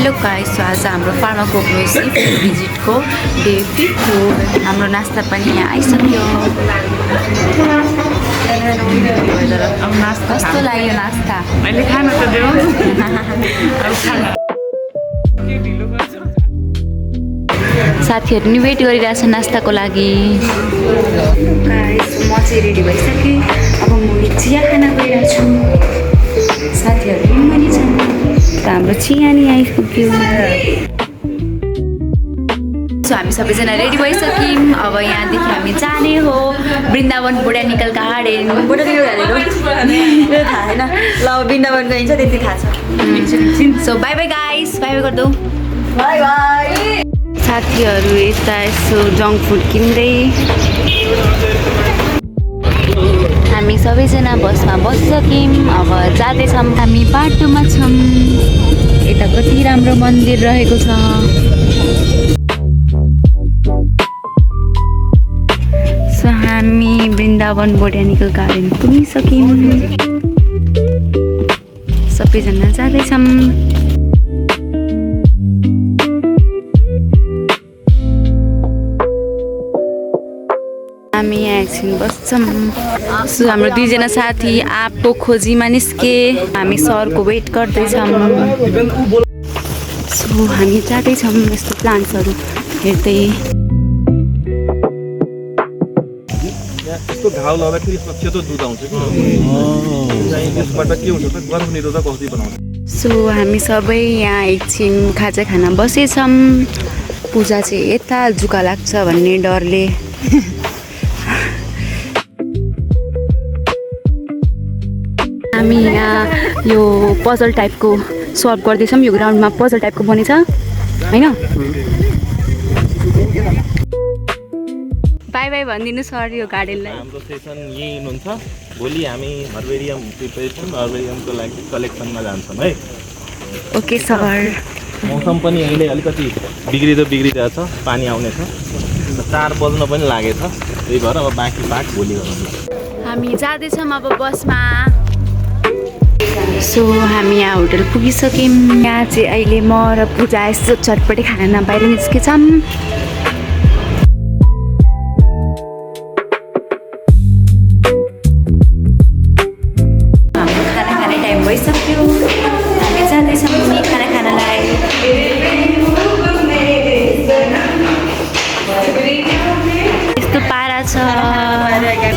Hello guys, आज हाम्रो फार्माकोप्लोसी भिजिटको day 5 हो। हाम्रो नास्ता पनि यहाँ आइसक्यो। अब नास्ता कस्तो लाग्यो नास्ता? अहिले खान त देऊ। साथीहरू नि वेट गरिरहेछ नास्ताको लागि। गाइस, म चाहिँ रेडी भइसकेँ। अब म चिया खान गइरहेको छु। साथीहरू पनि छन्। हाम्रो चिया नि आइपुग्यो। सो हामी सबैजना रेडी भइसक्यौँ। अब यहाँदेखि हामी जाने हो Vrindavan botanical garden. Botanical garden हो त्यो थाहा छैन। ल वृन्दावन गइन्छ त्यति थाहा छ। So bye bye guys, bye bye गरिदेऊ। Bye bye. साथीहरू यता यसो जङ्क फुड किन्दै हामी सबैजना बसमा बसिसक्यौँ। अब जाँदैछौँ। हामी बाटोमा छौँ। यता कति राम्रो मन्दिर रहेको छ। सो हामी वृन्दावन बोटानिकल गार्डन पुगिसक्यौँ। सबैजना जाँदैछौँ। हामी यहाँ एकछिन बस्छौँ। सो हाम्रो दुईजना साथी आँपको खोजीमा निस्के। हामी सरको वेट गर्दैछौँ। सो हामी जाँदैछौँ यस्तो प्लान्ट्सहरू हेर्दै। यस्तो घाउ लाउँदाखेरि सेतो दुध आउँछ कि त्यसबाट के हुन्छ त गर्भ निरोधक औषधि बनाउँछ। सो हामी सबै यहाँ एकछिन खाजा खान बसेछौँ। पूजा चाहिँ यता जुका लाग्छ भन्ने डरले। हामी यहाँ यो पजल टाइपको सल्भ गर्दैछौँ। यो ग्राउन्डमा पजल टाइपको बनेछ होइन। बाई बाई भनिदिनु सर यो गार्डनलाई। हाम्रो सेसन यही हुनुहुन्छ। भोलि हामी हर्बेरियम प्रिपरेसन हर्बेरियमको लागि कलेक्सनमा जान्छौँ है। Okay sir. मौसम पनि अहिले अलिकति बिग्रिरहेछ। पानी आउने छ। 4 बज्न पनि लागेछ। त्यही भएर अब बाँकी पाठ भोलि गरौँ। हामी जाँदैछौँ अब बसमा। सो हामी यहाँ होटल पुगिसक्यौँ। यहाँ चाहिँ अहिले म र पूजा यस्तो चटपटे खाना बाहिर निस्केछौँ। हाम्रो खाना खाने टाइम भइसक्यो। हामी जाँदैछौँ खाना खानलाई। यस्तो पारा छ।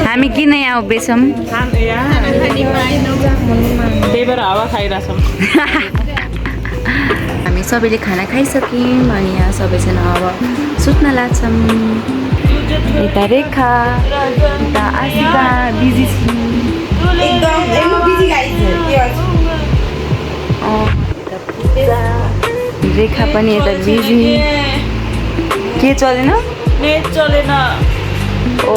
हामी किन यहाँ उभिएछौँ? त्यही भएर हावा खाइरहेछौँ। हामी सबैले खाना खाइसक्यौँ अनि यहाँ सबैजना अब सुत्न लाग्छौँ। यता रेखा, यता आशिका बिजी छन्। रेखा पनि यता बिजी। के चलेन? नेट चलेन। ओ